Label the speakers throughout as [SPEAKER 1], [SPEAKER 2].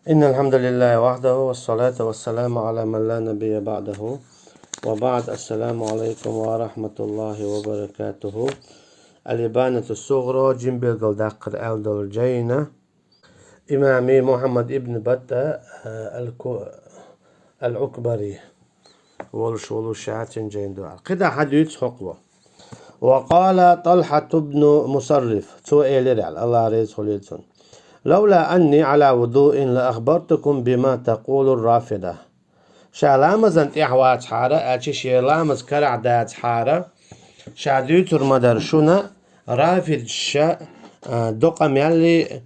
[SPEAKER 1] إن الحمد لله وحده والصلاة والسلام على من لا نبي بعده وبعد. السلام عليكم ورحمة الله وبركاته. الإبانة الصغرى جنبيل قلدقر ألدول جينة إمامي محمد ابن بطة العكبري ولش شاتن جين دوال قد حديث حقوة. وقال طلحة بن مصرف سؤال رعل الله ريز خليلسون لولا أني على وضوء لأخبرتكم بما تقول الرافضة. شالامز انت احوات حارة اتش شالامز كرع دات حارة شاديتر مدرشونا رافض شا دقم يلي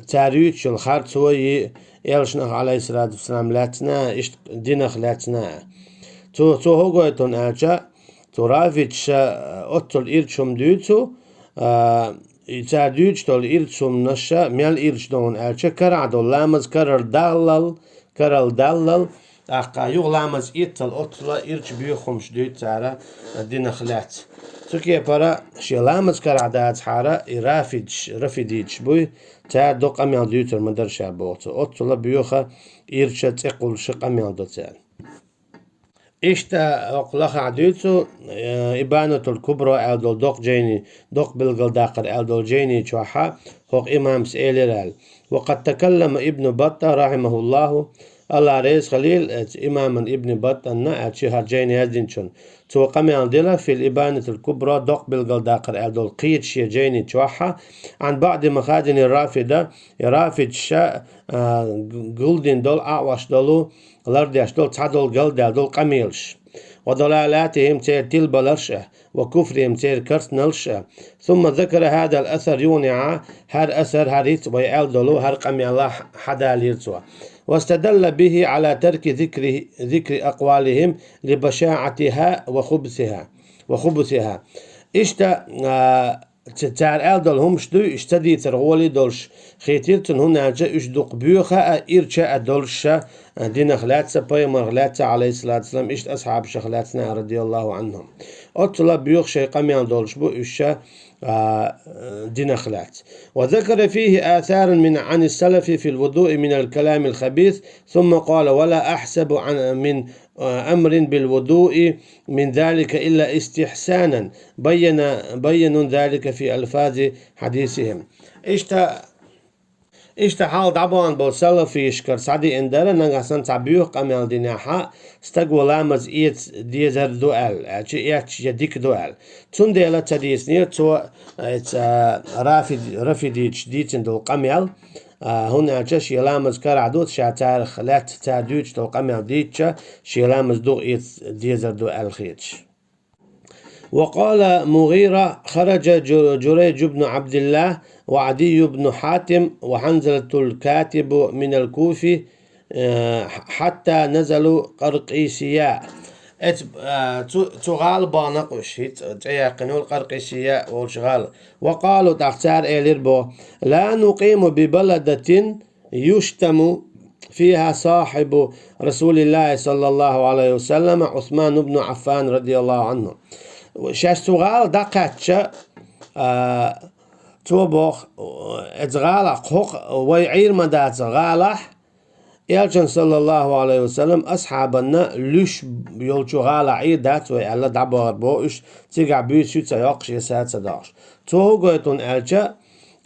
[SPEAKER 1] تاريخ الخارج سوي يلشنخ عليه الصلاة والسلام لاتنا اشت دينخ لاتنا تو هو قويتون اجا تو رافض شا اتل إيرشم ديتو يتعديج تول إيرشم نشا ميال إيرشدون اجا كرع دول لامز كرل دلل أقا يغلامز إيتل أطلا إرش بيخم شديد تارا دين خلات تكيه برا شيلامز كرعدات حارة رافديج بوي تا دوق أميال ديوتر مدر شابوت أطلا بيوخا إرش تقل شق أميال دوتان إشتا أقلخ عديتو إبانة الكبرى ألدول دوق جيني دوق بالقل داقر ألدول جيني شوحا هوق إمام سئيلرال. وقد تكلم ابن بطة رحمه الله رئيس خليل إمام ابن بطة أن أتشهر جيني هزدنشون توقمي عندنا في الإبانة الكبرى دوق بالقل داقر ألدول قيد شي جيني شوحا عن بعض مخادن الرافدة رافد شا قلدين دول أعوش دولو لرديش دول تعدول قلدال دول قميلش وضلالاتهم تير تلبلرشة وكفرهم تير كرسنلشة. ثم ذكر هذا الأثر يونع هر أثر هريت ويألدلو هر قمي الله حدا ليرتوا واستدل به على ترك ذكر أقوالهم لبشاعتها وخبثها إشتا تار ألدل هم شدو اشتدي ترغولي دولش خيتيرتن هنا جا اشدق بيوخا إرشا أدولشا دين خلاتسا بيما خلاتسا عليه الصلاة والسلام اشت أصحاب شخلاتنا رضي الله عنهم أطلع بيوخ شي قميان دولش بو اشا دين خلات. وذكر فيه آثار عن السلف في الوضوء من الكلام الخبيث ثم قال ولا أحسب من أمر بالوضوء من ذلك إلا استحسانا بينوا ذلك في ألفاظ حديثهم. إشتا حال دعبان بول في شكر سعدي اندرا نغسان تعبيوه قميال ديناحا استقوى لامز إيت ديزر دوال إيت يديك دوال تون ديلا تديس نير تو رافديج ديتن دول قميال هنا جش يلامز كرعدوت شاتار خلات تادوج دول قميال ديتشا شيلامز دو إيت ديزر دوال خيتش. وقال مغيرة خرج جريج بن عبد الله وعدي بن حاتم وحنزلة الكاتب من الكوفة حتى نزلوا قرقيسياء تغال بانقش تيقنوا القرقيسياء والشغال وقالوا تختار إليربو لا نقيم ببلدة يشتم فيها صاحب رسول الله صلى الله عليه وسلم عثمان بن عفان رضي الله عنه. شاستغال دقاتشا توبوخ اتغالق حق ويعير مدات غالح يالجن صلى الله عليه وسلم أصحابنا لش يولشو غالع عيدات ويعلا دعبار بوش تيقع بيوتشو تيوقش يسات سداش تو قويتون ألجا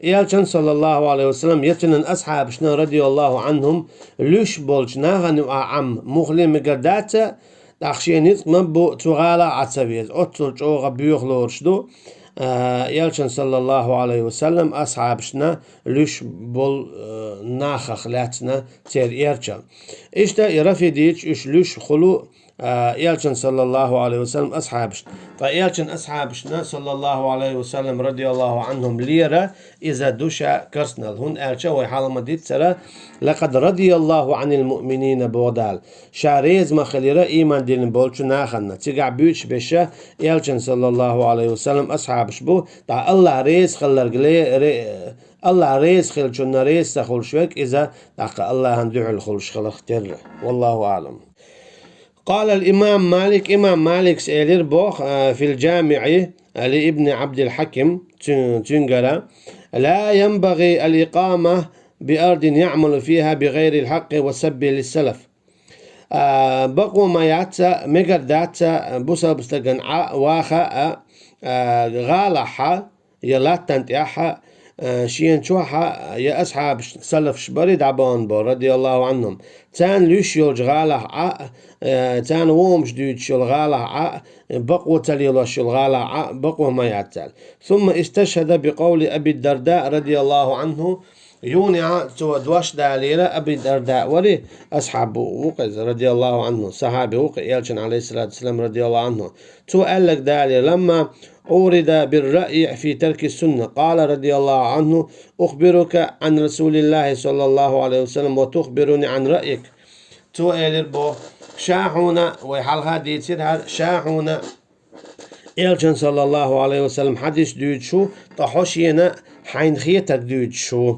[SPEAKER 1] يالجن صلى الله عليه وسلم يتنن أصحابشنا رضي الله عنهم لش بولشنا غنو عم مخلي مقردات داخشينيت مبو تغالا عتبيت أتل جوغا بيوخلورشدو يالشن صلى الله عليه وسلم أصحابشنا لش بول ناخخ لاتنا تير إيرشا إشتا يرفديش إش لش خلو يالشن صلى الله عليه وسلم أصحابش فيالشن أصحابشنا صلى الله عليه وسلم رضي الله عنهم ليرة إذا دوشا كرسنال هن ألشا ويحال مديد سرا لقد رضي الله عن المؤمنين بودال شاريز مخليرة إيمان دين بولشو ناخنا تيقع بيوش بشا يالشن صلى الله عليه وسلم أصحابش بو تا الله ريز خلر الله ريز خلشو نريز تخل شوك إذا داق الله هندوح الخلش خلق تر والله أعلم. قال الإمام مالك سئلير بوخ في الجامع لابن عبد الحكم تنقرأ لا ينبغي الإقامة بأرض يعمل فيها بغير الحق وسب للسلف بقوا ما ياتسا ميجر داتسا بوسا بستغن واخا غالحا يلاتنت ياحا شين شوحا يا أصحاب سلف شبري دعبان بو رضي الله عنهم تان ليشيو جغالح تان وومش ديد شو الغالح بقوا تليلو شو الغالح بقوا ما ياتسال ثم استشهد بقول أبي الدرداء رضي الله عنه يونع تو دوش داليرة أبي الدرداء ولي أصحاب وقز رضي الله عنه صحابي وقز يلشن عليه الصلاة والسلام رضي الله عنه تو قال لك داليرة لما أورد بالرأي في ترك السنة قال رضي الله عنه أخبرك عن رسول الله صلى الله عليه وسلم وتخبرني عن رأيك تو قال بو شاحونا ويحال هذه تصير شاحونا يلشن صلى الله عليه وسلم حديث دود شو طحوشينا حين خيتك دود شو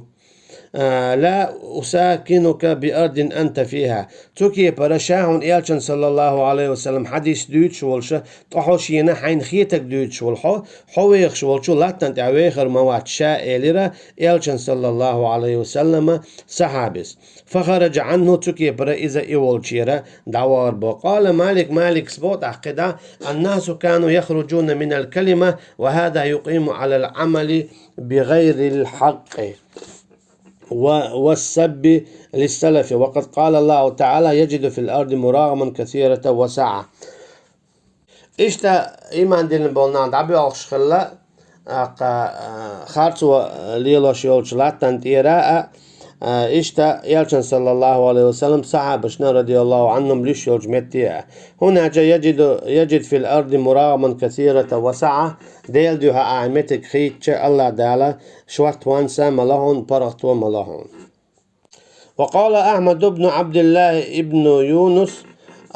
[SPEAKER 1] لا أساكنك بأرض أنت فيها توكي برشاهن إلشن صلى الله عليه وسلم حديث دوت شولش طحوشينا حين خيتك دوت شولحو حويخ شولشو لاتن تعويخر موات شاء إليرا إلشن صلى الله عليه وسلم صحابس فخرج عنه توكي برا إذا إيولشيرا دوار بو قال مالك سبوت أحقدا الناس كانوا يخرجون من الكلمة وهذا يقيم على العمل بغير الحق والسب للسلف وقد قال الله تعالى يجد في الأرض مراغما كثيرة وسعة إشتا إيمان دين بولنان دعبي أخش خلا خارتو ليلو شيولش تنتيراء إشتا يلشن صلى الله عليه وسلم صحابشنا رضي الله عنهم ليش يلجمتيا هنا يجد في الأرض مراغما كثيرة وسعة ديل دوها أعمتك خيتش الله دالا شوات وانسا ملهون برغتو ملهون وقال أحمد بن عبد الله ابن يونس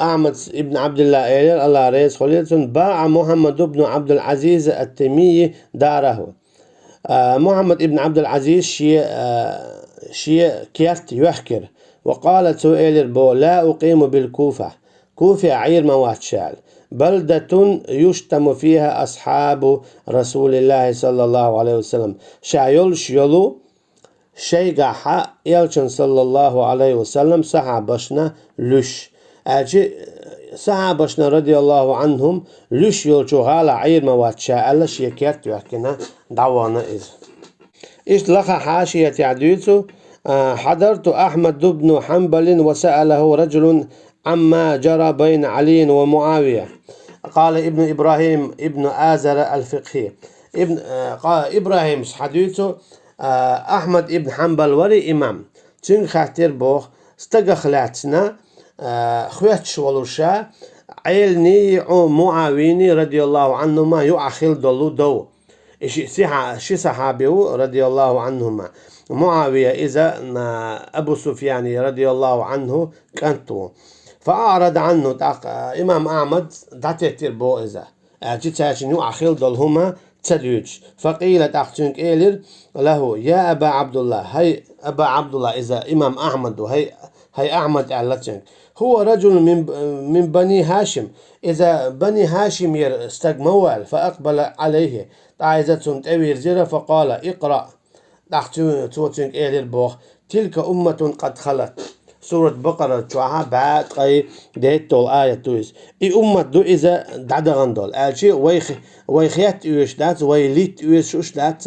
[SPEAKER 1] أحمد ابن عبد الله إيلير الله رئيس خليلتون باع محمد بن عبد العزيز التميمي داره محمد ابن عبد العزيز شيء كيرت يحكر وقال سؤال بو لا أقيم بالكوفة كوفة عير مواتشال بلدة يشتم فيها أصحاب رسول الله صلى الله عليه وسلم شايل شيلو شيقا يلشن صلى الله عليه وسلم صحابشنا لش أجي صحابشنا رضي الله عنهم لش يلشو غالا عير مواتشال شيء كيرت يحكينا دعوانا إيش لخا حاشية عديتو حضرت أحمد بن حنبل وسأله رجل عما جرى بين علي ومعاوية قال ابن إبراهيم ابن آزر الفقهي قال إبراهيم حديثو أحمد ابن حنبل وري إمام تن خاطر بوخ استغخلاتنا خواتش ولوشا عيلني معاويني رضي الله عنهما يؤخل دولو دو شي صحابي رضي الله عنهما معاوية إذا أبو سفيان رضي الله عنه كانتو فأعرض عنه إمام أحمد داتير بو إذا أجتاشنو أخيل دولهما تدوج فقيل تحتنك إيلر له يا أبا عبد الله هي أبا عبد الله إذا إمام أحمد هي أحمد أعلتنك هو رجل من بني هاشم إذا بني هاشم استجموال فأقبل عليه تعيزتهم تأوير زيرا فقال اقرأ توتنك إيلر بوخ تلك أمة قد خلت سورة بقرة شوها بعد قي ديتول آية تويس أمة دو إذا دعدغن دول أشي ويخيات يوش دات ويليت يوش شوش دات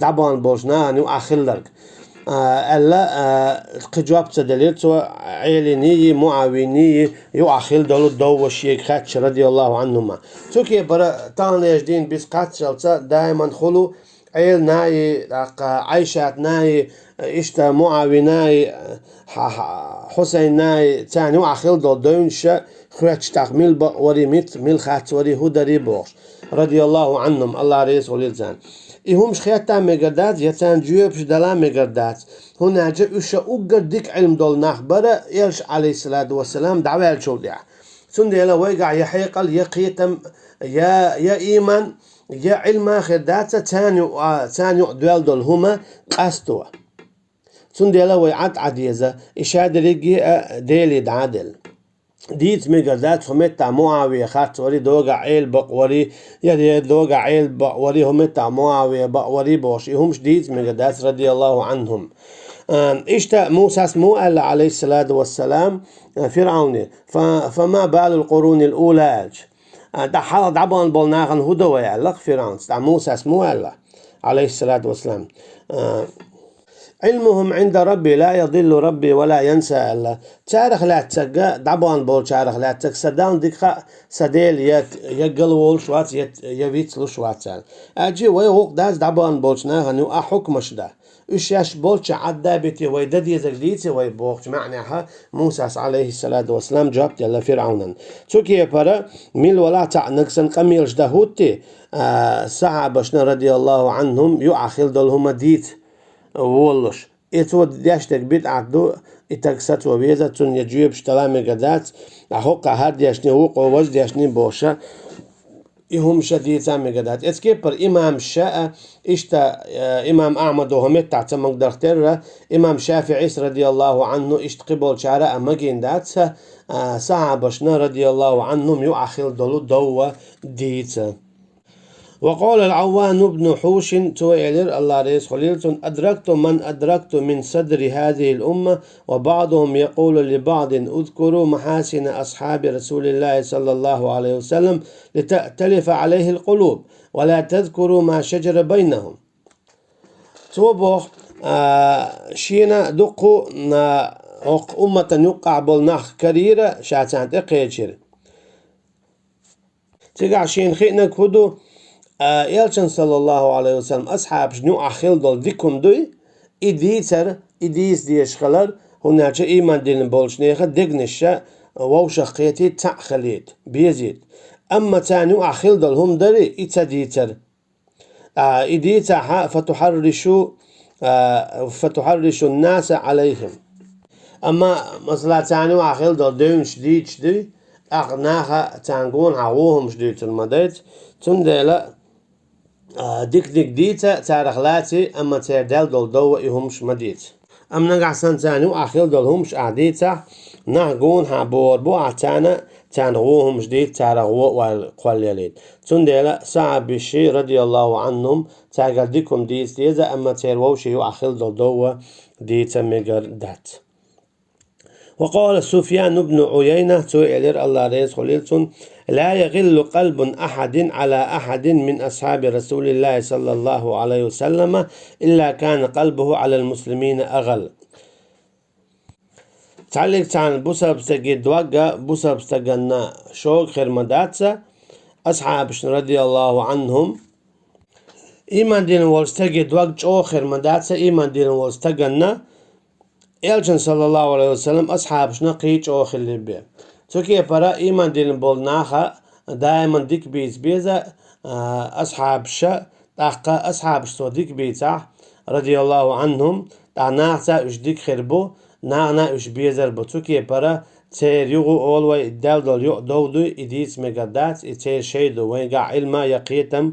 [SPEAKER 1] دعبان بوشنا نو أخلرك ألا قجواب تدليل تو عيليني معاويني يو أخل دولو دو وشيك خاتش رضي الله عنهما توكي برا تان يجدين بس قاتش دائما خلو عيل ناي عيشات ناي إشتا معاوي ناي حسين ناي تاني وأخل دول دونش خواتش تقميل وري ميل خاتش وري هدري بوش رضي الله عنهم الله رئيس وليلزان إيهمش خياتا مقردات يتان جيوبش دلا مقردات هنا جاء إشا أقردك علم دول نخبرة يلش عليه الصلاة والسلام دعوة الشودع سندي يلا ويقع يحيقل يقيتم يا إيمان يا علم آخر داتا تاني دوال دول هما قاستوا سندي يلا ويعد عديزة إشاد ريقي ديلي دعادل ديت ميجادات همتا معاوية خات وري دوغا عيل بقوري يدي دوغا عيل بقوري همتا معاوية بقوري بوشي همش ديت ميجادات رضي الله عنهم. إشتا موسى اسمه عليه الصلاة والسلام فرعوني فما بال القرون الأولى دا حال دعبان بولناغن هدوة يعلق فرعون موسى اسمه عليه الصلاة والسلام علمهم عند ربي لا يضل ربي ولا ينسى الله تارخ لا تسقى دعبان بول تارخ لا تسقى سدان دقة سديل يقلول شوات يبيتلو شوات أجي ويغوق داز دعبان بولشنا غنو أحكمش ده إيش بولش عدا بيتي ويدد يزقديتي ويبوخ معناها موسى عليه الصلاة والسلام جابت يلا فرعونا توكي برا ميل ولا تاع نقصن قميلش دهوتي ساعة بشنا رضي الله عنهم يؤخل دولهم ديت والله إتو دياشتك بيت عدو إتاكسات وبيزا تون يجيب شتلامي قدات أحوق هاد دياشني وقو وج دياشني بوشا إهم شديد سامي قدات إتكيبر إمام شاء إشتا إمام أحمد وهمت تعتمق درختر إمام شافعي رضي الله عنه إشت قبول شعراء مجين دات ساعة بشنا رضي الله عنهم يؤخل دولو دو ديت. وقال العوان بن حوش تويلر الله ريس خليلتون أدركت من أدركت من صدر هذه الأمة وبعضهم يقول لبعض اذكروا محاسن أصحاب رسول الله صلى الله عليه وسلم لتأتلف عليه القلوب ولا تذكروا ما شجر بينهم توبوخ شينا دقو أمة يقع بالنخ كريرة شاتان تقيتشير تقع شين خينك هدو يالشن صلى الله عليه وسلم أصحاب شنو أخيل دول ديكم دوي إديس ديشخلر هناك إيمان دين بولشنيخة دقنشة ووشقيتي تأخليت بيزيد أما تانيو أخيل دول هم داري إتديتر إديتا فتحرشوا الناس عليهم أما مثلا تانيو أخيل دول دون شديد أغناها تانقون عووهم شديد المديت تندلا ديك ديتا تارخلاتي أما تردال دول دو إهمش مديت أم نقع سنتاني وآخر دول همش أعديتا نهقون هابور بو أعتانا تانغوهم جديد تارغو والقواليلين تندلا ساعة بشي رضي الله عنهم تاقل ديكم ديزا أما تيرووشي وآخر دول دو ديتا ميقر دات. وقال سفيان بن عيينة تويلر الله ريس خليلتون لا يغل قلب أحد على أحد من أصحاب رسول الله صلى الله عليه وسلم إلا كان قلبه على المسلمين أغل تعلق عن بوسب سجد وجا بوسب سجنا شوق خرمداتسا أصحاب رضي الله عنهم إيمان دين والستجد وجه أو خرمداتسا إيمان دين والستجنا إلجن صلى الله عليه وسلم أصحاب نقيج أو خلبي توكي برا إيمان دين بولناخا دائما ديك بيزا أصحاب شا تحقا أصحاب شو ديك بيتاح رضي الله عنهم تعناختا إش ديك خربو ناغنا إش بيزر بتوكي برا تير يغو أولوي الدال دول يقدودو إديس مقدات إتير شيدو وينقع علما يقيتم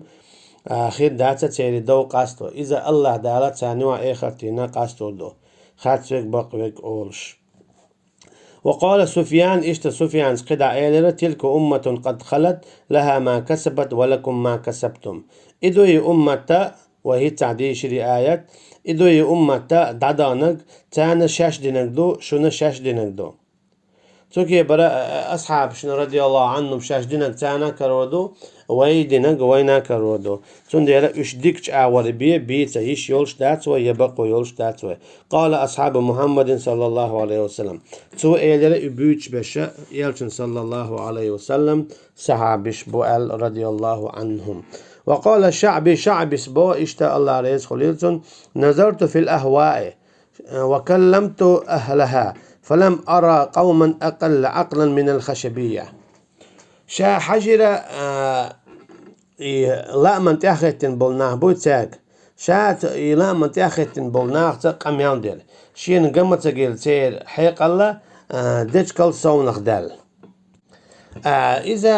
[SPEAKER 1] خير داتا تير دو قاستو إذا الله دالا تانيوا إيخرتينا قاستو دو خاتفك بقوك أولش. وقال سفيان إشت سفيان قدع إيلر تلك أمة قد خلت لها ما كسبت ولكم ما كسبتم إدوي أمة وهي تعديش رآيات إدوي أمة دعدانك تانا شاش دينك دو شنا شاش دينك دو توكي برا أصحاب شنا رضي الله عنهم شاش دينك تانا كرودو وي دينك وينا كرودو تون ديرا اش ديكش اعور بيتا ايش يولش داتوا يبقوا يولش داتوا قال أصحاب محمد صلى الله عليه وسلم تو ايلر ابوش بشا يلشن صلى الله عليه وسلم صحابش بوال رضي الله عنهم. وقال شعبي سبو اشتا الله ريز خليلتون نظرت في الأهواء وكلمت أهلها فلم أرى قوما أقل عقلا من الخشبية شا حجرة لا من تأخذتن بولناه بوتاك شات لا من تأخذتن بولناه تقام يندر شين قمت قيل تير حيق الله دجكل صونخ دال إذا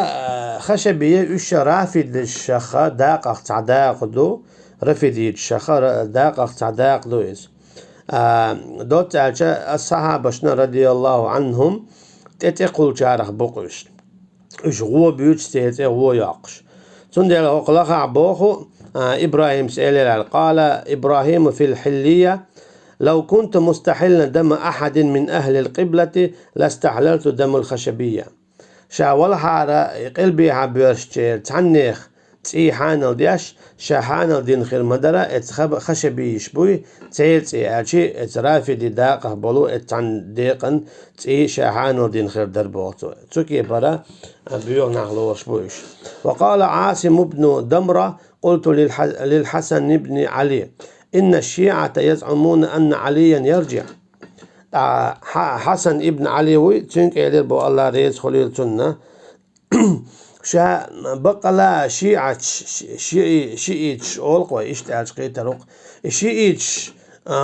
[SPEAKER 1] خشبية إيش رافد الشخا داق تعداق دو رفد الشخا داق تعداق دويس دوت الصحابة رضي الله عنهم تتقول شارخ بقش إيش هو بيجتهد هو يعقش تندل أقلقع بوخو إبراهيم سأل قال إبراهيم في الحلية لو كنت مستحلا دم أحد من أهل القبلة لاستحللت دم الخشبية شاول حارة قلبي حبيرشتير تعنيخ تي حانل دياش شاحانل دين خير مدرة اتخب خشبي يشبوي تي اتشي اترافي دي داقه بلو اتعن ديقن تي شاحانل دين خير دربوتو تسوكي برا بيوغ نخلو شبويش. وقال عاصم بن دمرة قلت للحسن بن علي إن الشيعة يزعمون أن عليا يرجع. حسن ابن علي وي تنك إلير بو الله ريز خليل سنة شا بقلا شيعيتش أولق وإشتاج قيتروق شيعيتش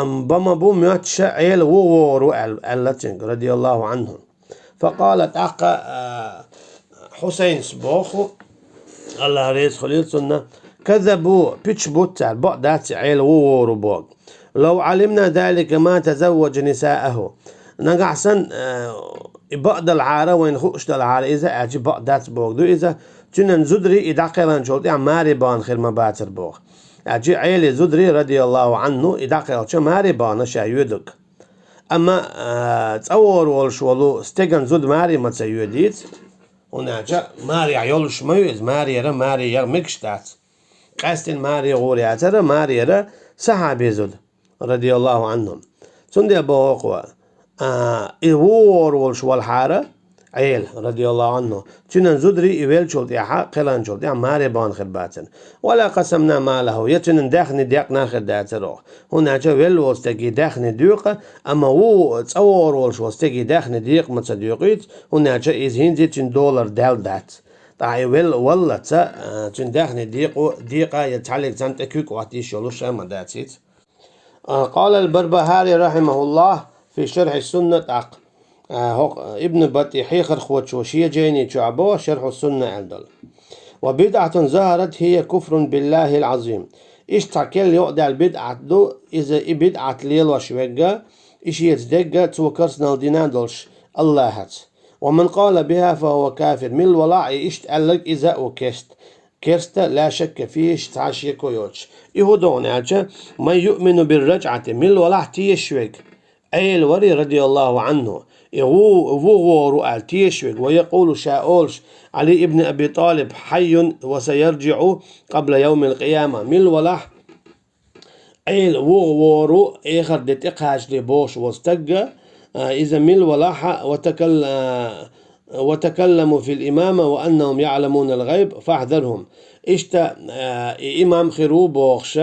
[SPEAKER 1] بما بو ميات شعيل وورو اللتنك رضي الله عنهم. فقالت حسين سبوخو الله ريز خليل سنة كذبوا بيتش بوتال بقدات عيل وورو بوغ لو علمنا ذلك ما تزوج نساءه نقعسن بقد العارة وين خوش العارة إذا أجي بقدات بوغ دو إذا تنن زدري إذا قيلان شولت يعني ماري بان خير ما باتر بوغ أجي عيل زدري رضي الله عنه إذا قيلت ماري بان شايودك أما تصور والشولو استيقن زد ماري ما تسيوديت هناك ماري عيولش ميوز ماري ير مكشتات قاستن ماري غوري أترى ماري صحابي زد رضي الله عنهم سندي بوقوا إيوور والش والحارة عيل رضي الله عنه تنن زدري إيويل شولت يحا قلان شولت يعني ماري بان خرباتن ولا قسمنا ماله يتنن داخني ديق ناخر داتروه هناك ويل وستجي داخني ديق أما هو تصور والش وستجي داخني ديق متصديقيت هناك إذ هنزي $10 دال دات طاي ويل والله تن داخني ديقة يتعلق تنتكوك واتيش يولوش ما داتيت. قال البربهاري رحمه الله في شرح السنة ابن بطيحي خرخوت وشية جيني شعبوه شرح السنة عندل. وبدعة ظهرت هي كفر بالله العظيم إيش تاكل يقدع البدعة دو إذا بدعة ليل وشوقة إيش يتدقى توكرسنا الدينادلش اللهت ومن قال بها فهو كافر من الولاء إيش تألق إذا وكست لا شك فيه تعشي كويوتش يهودون ما يؤمن بالرجعة من الولاء تيشوك أي الوري رضي الله عنه يغو رؤال تيشوك ويقول شاولش علي ابن أبي طالب حي وسيرجع قبل يوم القيامة من الولاء أي الوغورو إخر دتقاش لبوش واستقى إذا من الولاء وتكلموا في الإمامة وأنهم يعلمون الغيب فاحذرهم إشتا إمام خيرو بوخش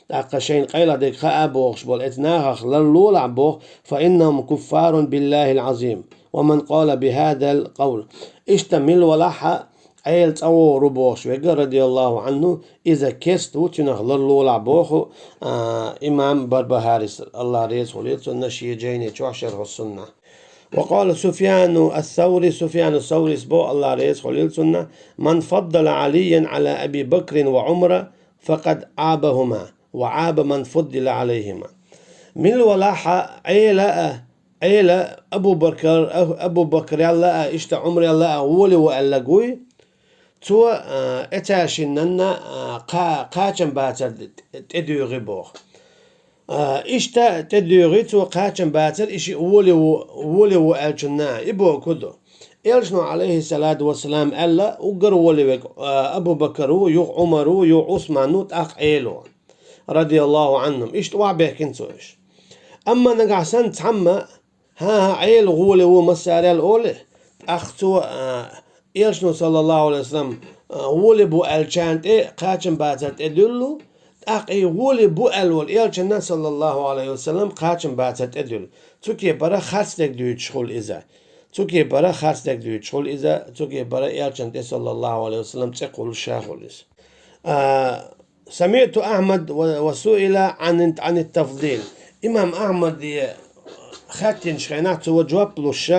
[SPEAKER 1] تاقشين قيلة ديك خاء بوخش والإتناخ للولع بوخ فإنهم كفار بالله العظيم. ومن قال بهذا القول إشتا من الولاحة عيل تصور بوخش رضي الله عنه إذا كست وتنخ للولع بوخ إمام بربهارس الله ريس وليس النشي جيني شرح السنة. وقال سفيان الثوري سبو الله ريس خليل سنة من فضل عليا على أبي بكر وعمر فقد عابهما وعاب من فضل عليهما. من الولاحة عيلة أبو بكر يلا إشتا عمر يلا أولي وألقوي تو اتاشنن قاچن باتر تديغي بوخ إشتا تديغيت وقاچن باتر إشي ولي وألجنا إبو كدو إلشنو عليه الصلاة والسلام ألا وقر ولي أبو بكر يو عمر يو عثمان تأخ إيلو رضي الله عنهم إشت وعبه كنتوش. أما نقعسن تحمى ها عيل غولي ومساري الأولي أختو إلشنو صلى الله عليه وسلم ولي بو ألجانت قاچن باتر تدلو أقي ولي بو الول إلشنا صلى الله عليه وسلم قاچن باتر تدل توكي برا خاصلك دويت شغل إذا توكي برا خاصلك دويت شغل إذا توكي برا إلشنا صلى الله عليه وسلم تقول شاغلس. سمعت أحمد وسئل عن التفضيل إمام أحمد خاتين شخينات وجواب لش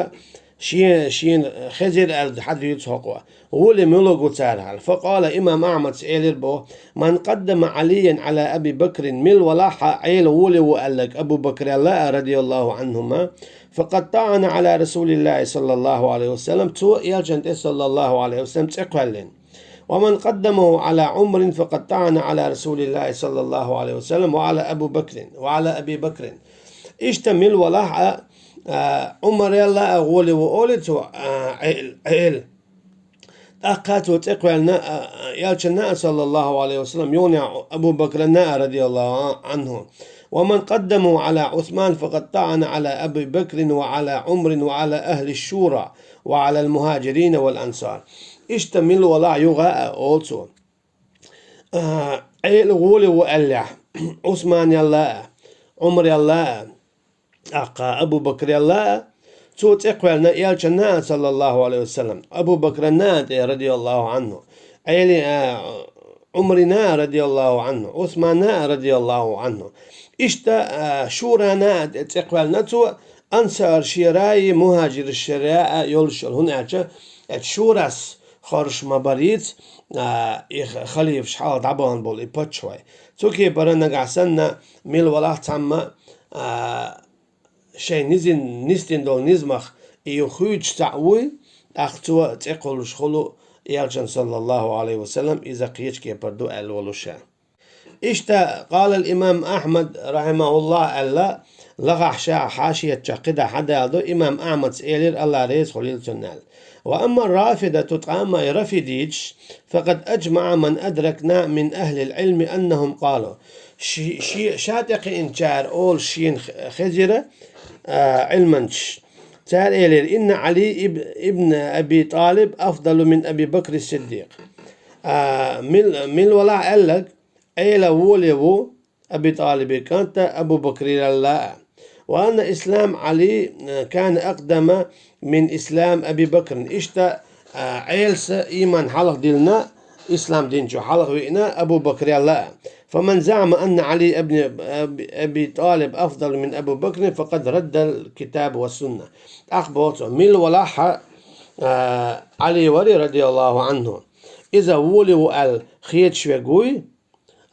[SPEAKER 1] شين خزر الحد يتسوقوا ولي ملوغو تارهل. فقال إمام أحمد سئل بو من قدم عليا على أبي بكر مل ولاحة عيل ولي وقالك أبو بكر الله رضي الله عنهما فقد طعن على رسول الله صلى الله عليه وسلم تو يلجنت صلى الله عليه وسلم تقبلين. ومن قدمه على عمر فقد طعن على رسول الله صلى الله عليه وسلم وعلى أبي بكر اشتمل ولاحة عمر يلا أغولي وقولت عيل أقات وتقوى يالشنا صلى الله عليه وسلم يوني أبو بكر رضي الله عنه. ومن قدموا على عثمان فقد طعن على أبي بكر وعلى عمر وعلى أهل الشورى وعلى المهاجرين والأنصار. اشتمل ولا يغاء also عيل غولي وقلع عثمان يلا عمر يلا أقا أبو بكر يلا صوت إقبال يالشنا صلى الله عليه وسلم أبو بكر رضي الله عنه عيل عمرنا رضي الله عنه عثمان رضي الله عنه إشتا شورنا إقبال نتو أنصار شيراي مهاجر الشراء يولشل هنا شورس خارش مباريت خليف شحال دعبان بول إبات شوي توكي برنا قعسنا ميل ولا تما شيء نستن دول نزمخ يخوج تعوي أختوا تقول شخلو يالجن صلى الله عليه وسلم إذا قيش كي بردو الولوشا. إشتا قال الإمام أحمد رحمه الله ألا لغح شاع حاشية شقدة حدا يالدو إمام أحمد سئلير الله ريس خليل تنال. وأما الرافدة تتقام يرفديج فقد أجمع من أدركنا من أهل العلم أنهم قالوا شاتق إنشار أول شين خزرة علمنش تار إلير إن علي ابن أبي طالب أفضل من أبي بكر الصديق. من ولا قال لك أيلا وليو أبي طالب كانت أبو بكر الله وأن إسلام علي كان أقدم من إسلام أبي بكر. إشتا عيلس إيمان حلق ديلنا إسلام دينجو حلق وإنا أبو بكر الله. فمن زعم أن علي ابن أبي طالب أفضل من أبو بكر فقد رد الكتاب والسنة. أخبرت من ولاحة علي ولي رضي الله عنه إذا ولي وقال خيط شوي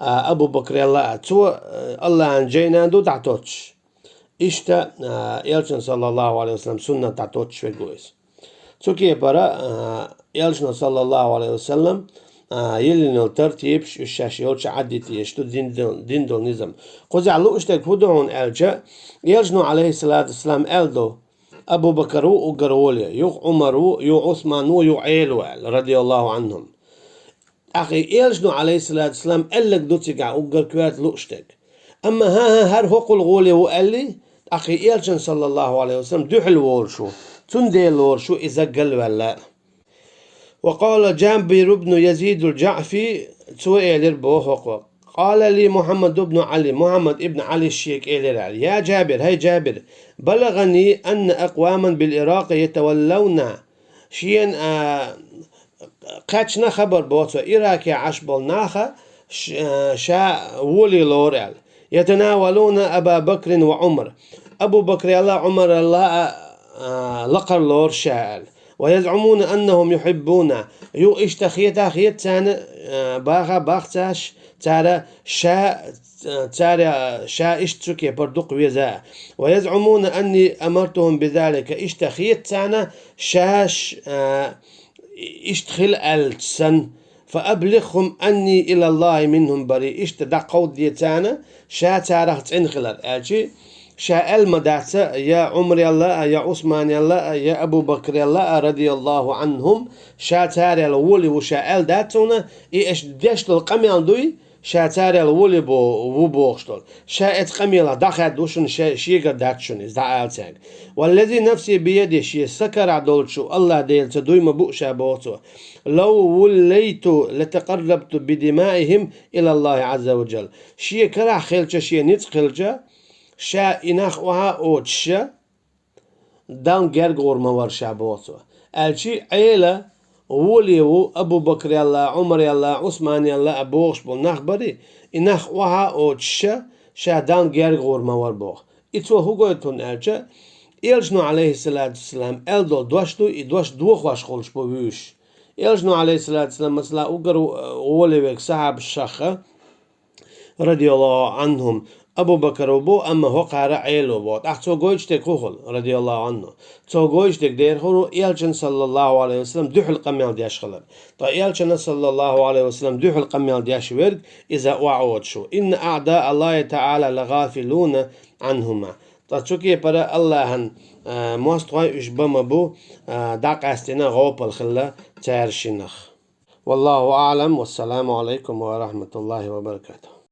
[SPEAKER 1] أبو بكر الله تو الله أنجينا دو تعتوش إشتا يلشن صلى الله عليه وسلم سنة تعتوش شوي قويس توكي برا يلشن صلى الله عليه وسلم يلين الترتيب الشاش يلش عدتي يشتو دين دول نظام قزعلو اشتك هدعون ألجا يلشنو عليه الصلاة والسلام ألدو أبو بكر وقرولي يو عمر يو عثمان يو عيلو رضي الله عنهم. أخي يلشنو عليه الصلاة والسلام ألك دوتيقع وقر كوات لو اشتك. أما هر هو قل غولي وقالي أخي يلشن صلى الله عليه وسلم دوحل وورشو تندي الورشو إذا قل ولا. وقال جابر بن يزيد الجعفي سئل بوه قال لي محمد بن علي الشيخ يا جابر هاي جابر بلغني أن أقواما بالعراق يتولون شيئا قاتشنا خبر بوتو إراكي عشبال ناخا شا ولي لورال يتناولون أبا بكر وعمر أبو بكر الله عمر الله لقر لور شاء ويزعمون أنهم يحبون يو اشتخيتا خيت سان باغا باختاش تارا شا اشتركي بردق ويزا ويزعمون أني أمرتهم بذلك اشتخيت سانا شاش اشتخل السن فأبلغهم أني إلى الله منهم بريء اشتدع قود ديتانا شا تارخ تنخلر أجي شا المدعسة يا عمر الله يا عثمان الله يا أبو بكر الله رضي الله عنهم شا تاري الولي وشا داتونا إيش ديشت القميل دوي شا تاري الولي وبوغشتول شا اتقميل دخل دوشن شيغر داتشون إزدعالتاك والذي نفسي بيدي شي سكر عدولشو الله ديل تدوي مبوشا بوتو لو وليت لتقربت بدمائهم إلى الله عز وجل شي كرا خلجة شي نتخلجة شا إناخ وها أوتشا دان جرغور موار شابوتو الشي عيلة وليو أبو بكر الله عمر الله عثمان الله أبوغش بول نخبري إناخ وها أوتشا شا دان جرغور موار بوغ إتو هو قلتون ألشا Eles no alayhi salatu wasalam eldol doshtu I dosh duch was golsh po wüsh. Eles no alayhi salatu wasalam masla ugaru olevek sahab shacha radiyallahu anhum Abu Bakr وبو أما هو قارع عيلو بوت أحسو قويش تكوخل رضي الله عنه تو قويش دير هو يالشن صلى الله عليه وسلم دوح القميال دياش خلب طيب يالشن صلى الله عليه وسلم دوح القميال دياش ورد إذا وعود شو إن أعداء الله تعالى لغافلون عنهما طيب شو كي برا الله هن موستوي إشبما بو داق أستنا غوب الخلا تارشنخ والله أعلم والسلام عليكم ورحمة الله وبركاته